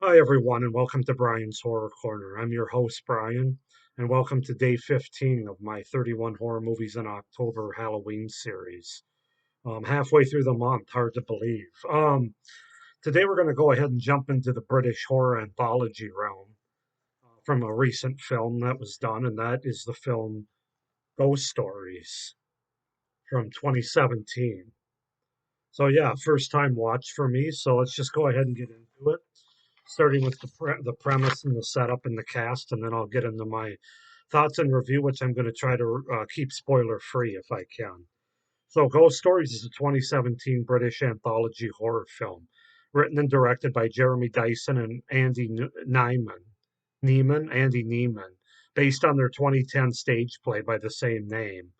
Hi, everyone, and welcome to Brian's Horror Corner. I'm your host, Brian, and welcome to day 15 of my 31 horror movies in October Halloween series. Halfway through the month, hard to believe. Today, we're going to go ahead and jump into the British Horror Anthology realm from a recent film that was done, and that is the film Ghost Stories from 2017. So, yeah, first time watch for me, so let's just go ahead and get into it, starting with the premise and the setup and the cast, and then I'll get into my thoughts and review, which I'm going to try to keep spoiler free if I can. So, Ghost Stories is a 2017 British anthology horror film, written and directed by Jeremy Dyson and Andy Neiman, based on their 2010 stage play by the same name.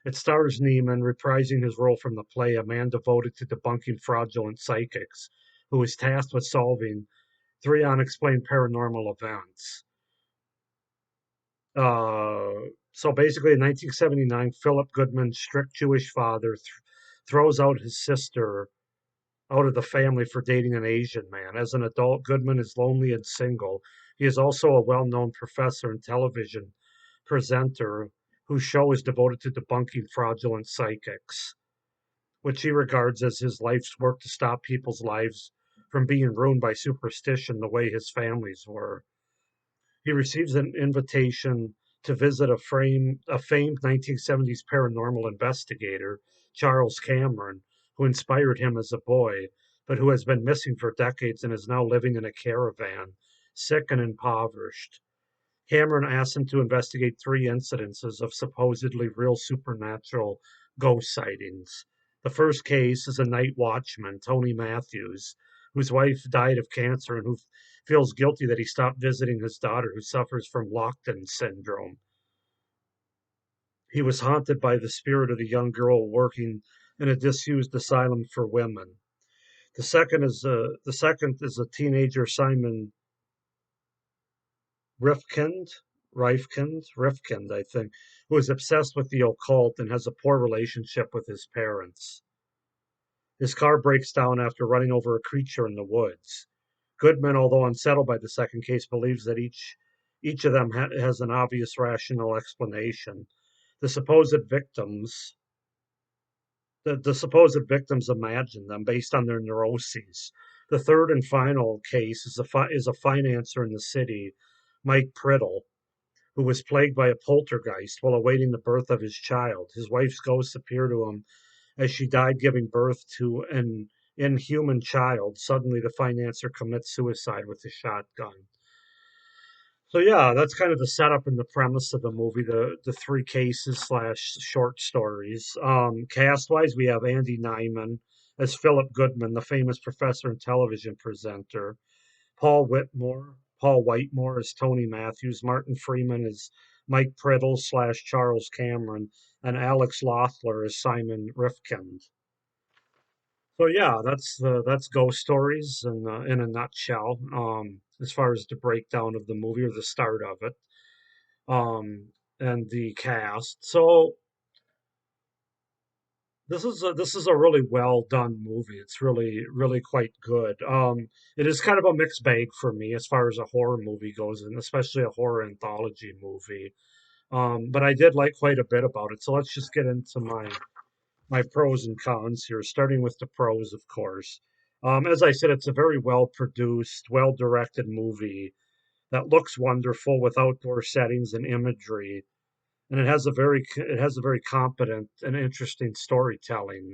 It stars Neiman reprising his role from the play, a man devoted to debunking fraudulent psychics, who is tasked with solving three unexplained paranormal events. So basically, in 1979, Philip Goodman's strict Jewish father throws out his sister out of the family for dating an Asian man. As an adult, Goodman is lonely and single. He is also a well known professor and television presenter whose show is devoted to debunking fraudulent psychics, which he regards as his life's work to stop people's lives from being ruined by superstition the way his family's were. He receives an invitation to visit a famed 1970s paranormal investigator, Charles Cameron, who inspired him as a boy, but who has been missing for decades and is now living in a caravan, sick and impoverished. Cameron asks him to investigate three incidences of supposedly real supernatural ghost sightings. The first case is a night watchman, Tony Matthews, whose wife died of cancer and who feels guilty that he stopped visiting his daughter, who suffers from Lockton syndrome. He was haunted by the spirit of the young girl working in a disused asylum for women. The second is a teenager, Simon Rifkind, Rifkind, I think, who is obsessed with the occult and has a poor relationship with his parents. His car breaks down after running over a creature in the woods. Goodman, although unsettled by the second case, believes that each of them has an obvious rational explanation. The supposed victims, the supposed victims imagine them based on their neuroses. The third and final case is a financier in the city, Mike Priddle, who was plagued by a poltergeist while awaiting the birth of his child. His wife's ghost appeared to him as she died giving birth to an inhuman child. Suddenly, the financier commits suicide with a shotgun. So yeah, that's kind of the setup and the premise of the movie. The three cases slash short stories. Cast wise, we have Andy Nyman as Philip Goodman, the famous professor and television presenter. Paul Whitemore as Tony Matthews, Martin Freeman as Mike Priddle slash Charles Cameron, and Alex Lothler as Simon Rifkind. So yeah, that's Ghost Stories in a nutshell. As far as the breakdown of the movie or the start of it, and the cast. So this is a really well done movie. It's really quite good. It is kind of a mixed bag for me as far as a horror movie goes, and especially a horror anthology movie. But I did like quite a bit about it. So let's just get into my pros and cons here, starting with the pros, of course. As I said, it's a very well produced, well directed movie that looks wonderful with outdoor settings and imagery, and it has a very competent and interesting storytelling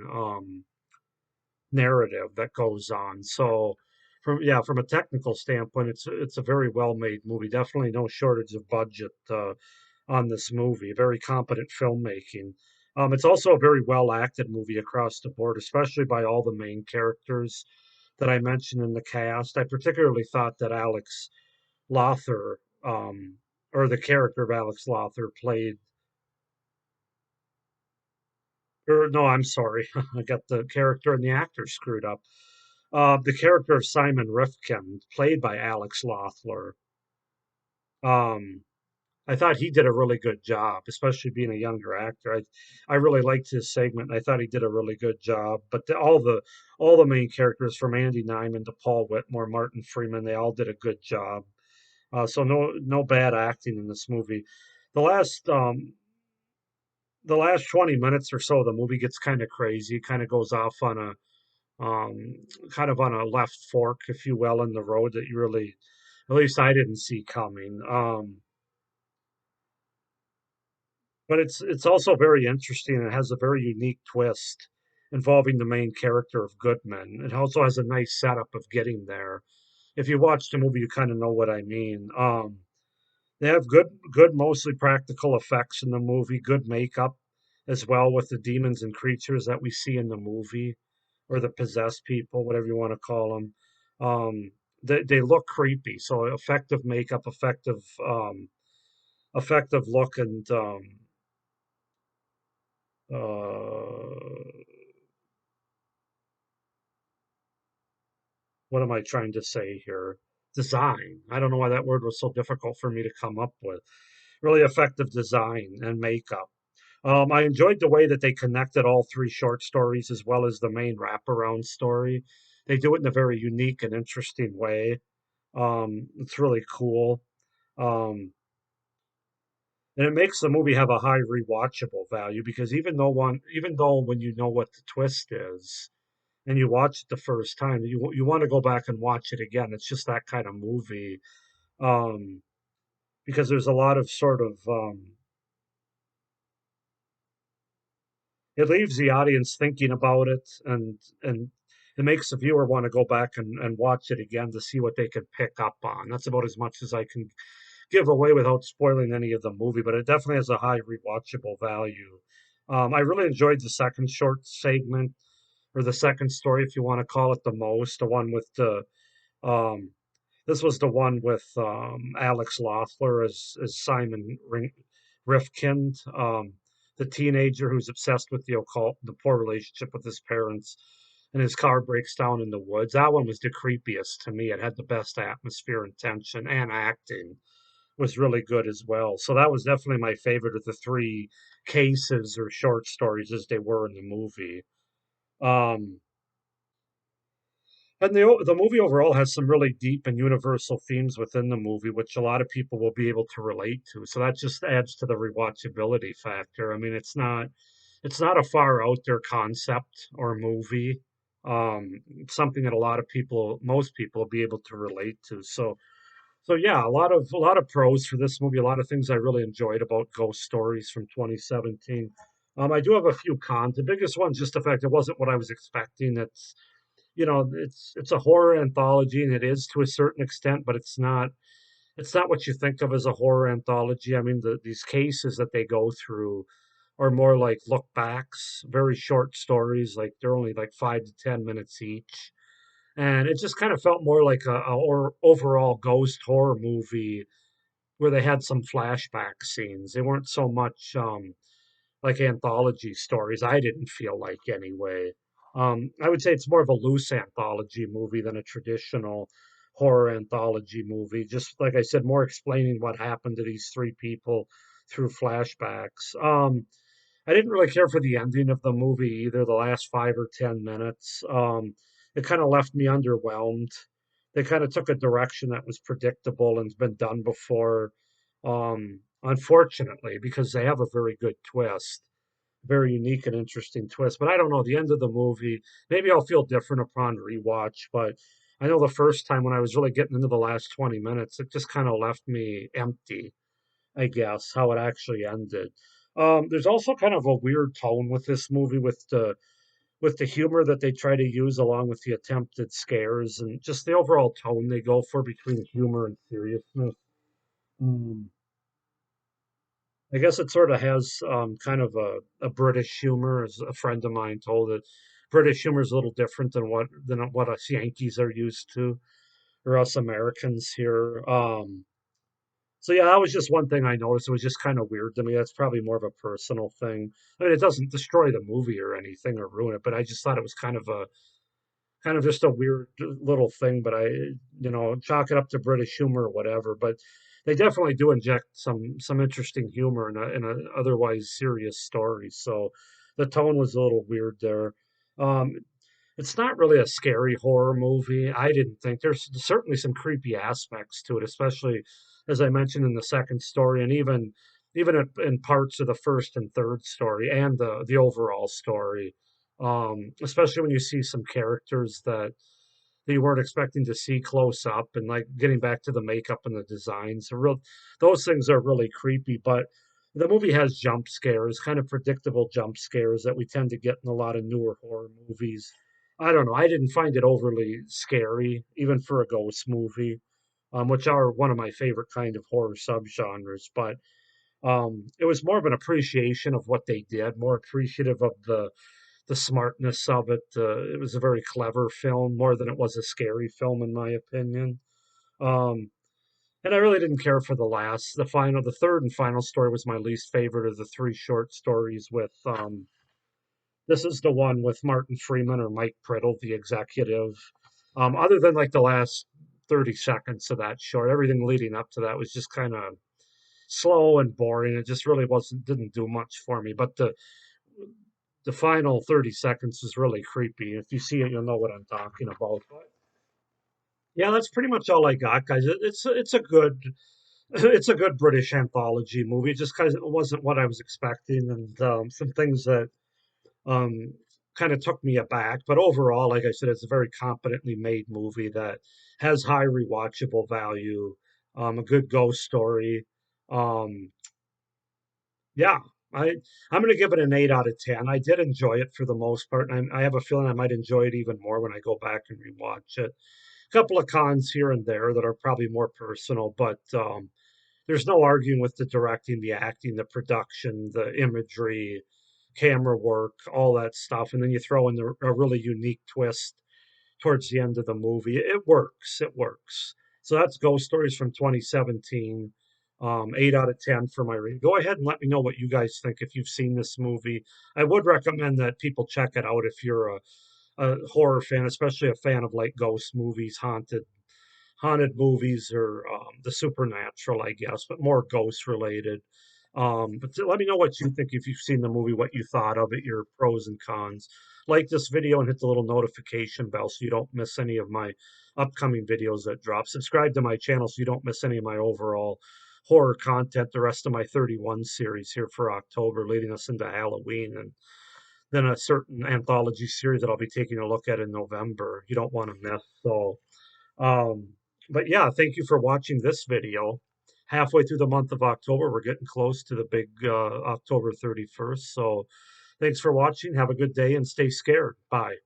narrative that goes on. So, from a technical standpoint, it's a very well made movie. Definitely no shortage of budget on this movie. Very competent filmmaking. It's also a very well acted movie across the board, especially by all the main characters that I mentioned in the cast. I particularly thought that Alex Lothar, or the character of Alex Lothar, played. Or no, I'm sorry, I got the character and the actor screwed up. The character of Simon Rifkind, played by Alex Lothar. Um, I thought he did a really good job, especially being a younger actor. I really liked his segment. I thought he did a really good job. But all the main characters from Andy Nyman to Paul Whitmore, Martin Freeman, they all did a good job. So no bad acting in this movie. The last um, the last 20 minutes or so, the movie gets kind of crazy. It kind of goes off on a kind of on a left fork, if you will, in the road that you really, at least I didn't see coming. But it's also very interesting. It has a very unique twist involving the main character of Goodman. It also has a nice setup of getting there. If you watch the movie, you kind of know what I mean. They have good, mostly practical effects in the movie, good makeup as well with the demons and creatures that we see in the movie, or the possessed people, whatever you want to call them. They look creepy, so effective makeup, effective look, and uh, what am I trying to say here? Design. I don't know why that word was so difficult for me to come up with. Really effective design and makeup. I enjoyed the way that they connected all three short stories as well as the main wraparound story. They do it in a very unique and interesting way. It's really cool. Um, and it makes the movie have a high rewatchable value because even though when you know what the twist is and you watch it the first time, you want to go back and watch it again. It's just that kind of movie. Um, because there's a lot of sort of it leaves the audience thinking about it, and it makes the viewer want to go back and watch it again to see what they could pick up on. That's about as much as I can give away without spoiling any of the movie, but it definitely has a high rewatchable value. I really enjoyed the second short segment, or the second story, if you want to call it, the most, the one with the um, this was the one with Alex Loeffler as Rifkind, the teenager who's obsessed with the occult, the poor relationship with his parents, and his car breaks down in the woods. That one was the creepiest to me. It had the best atmosphere and tension, and acting was really good as well. So that was definitely my favorite of the three cases or short stories as they were in the movie. Um, and the movie overall has some really deep and universal themes within the movie, which a lot of people will be able to relate to. So that just adds to the rewatchability factor. I mean, it's not a far out there concept or movie. It's something that most people will be able to relate to. So yeah, a lot of pros for this movie. A lot of things I really enjoyed about Ghost Stories from 2017. I do have a few cons. The biggest one's just the fact it wasn't what I was expecting. It's a horror anthology, and it is to a certain extent, but it's not what you think of as a horror anthology. I mean, these cases that they go through are more like look backs, very short stories, like they're only like 5 to 10 minutes each, and it just kind of felt more like or overall ghost horror movie where they had some flashback scenes. They weren't so much like anthology stories. I didn't feel like anyway. I would say it's more of a loose anthology movie than a traditional horror anthology movie. Just like I said, more explaining what happened to these three people through flashbacks. I didn't really care for the ending of the movie either, the last 5 or 10 minutes. It kind of left me underwhelmed. They kind of took a direction that was predictable and's been done before. Unfortunately, because they have a very good twist, very unique and interesting twist. But I don't know, the end of the movie, maybe I'll feel different upon rewatch, but I know the first time when I was really getting into the last 20 minutes, it just kind of left me empty, I guess, how it actually ended. There's also kind of a weird tone with this movie with the humor that they try to use along with the attempted scares and just the overall tone they go for between humor and seriousness. Um, I guess it sort of has kind of a British humor, as a friend of mine told it. British humor is a little different than what us Yankees are used to, or us Americans here. So yeah, that was just one thing I noticed. It was just kind of weird to me. That's probably more of a personal thing. I mean, it doesn't destroy the movie or anything or ruin it, but I just thought it was kind of just a weird little thing. But chalk it up to British humor or whatever. But they definitely do inject some interesting humor in a otherwise serious story. So the tone was a little weird there. Um, it's not really a scary horror movie. I didn't think there's certainly some creepy aspects to it, especially as I mentioned in the second story, and even in parts of the first and third story, and the overall story. Especially when you see some characters that you weren't expecting to see close up, and like getting back to the makeup and the designs. Those things are really creepy, but the movie has jump scares, kind of predictable jump scares that we tend to get in a lot of newer horror movies. I don't know. I didn't find it overly scary, even for a ghost movie, which are one of my favorite kind of horror subgenres. But it was more of an appreciation of what they did, more appreciative of the smartness of it. It was a very clever film, more than it was a scary film, in my opinion. Um, and I really didn't care for the third and final story was my least favorite of the three short stories. With this is the one with Martin Freeman or Mike Priddle, the executive. Other than like the last 30 seconds of that short, everything leading up to that was just kind of slow and boring. It just really didn't do much for me. But the final 30 seconds is really creepy. If you see it, you'll know what I'm talking about. But yeah, that's pretty much all I got, guys. It's a good it's a good British anthology movie. Just because it wasn't what I was expecting, and some things that um, kind of took me aback. But overall, like I said, it's a very competently made movie that has high rewatchable value, a good ghost story. Um, Yeah, I I'm gonna give it an 8 out of 10. I did enjoy it for the most part, and I have a feeling I might enjoy it even more when I go back and rewatch it. A couple of cons here and there that are probably more personal, but there's no arguing with the directing, the acting, the production, the imagery, camera work, all that stuff, and then you throw in a really unique twist towards the end of the movie. It works. It works. So that's Ghost Stories from 2017. 8 out of 10 for my rating. Go ahead and let me know what you guys think if you've seen this movie. I would recommend that people check it out if you're a horror fan, especially a fan of like ghost movies, haunted movies, or the supernatural, I guess, but more ghost related. Let me know what you think if you've seen the movie, what you thought of it, your pros and cons. Like this video and hit the little notification bell so you don't miss any of my upcoming videos that drop. Subscribe to my channel so you don't miss any of my overall horror content, the rest of my 31 series here for October, leading us into Halloween, and then a certain anthology series that I'll be taking a look at in November. You don't want to miss. Um, but yeah, thank you for watching this video. Halfway through the month of October, we're getting close to the big October 31st. So thanks for watching. Have a good day and stay scared. Bye.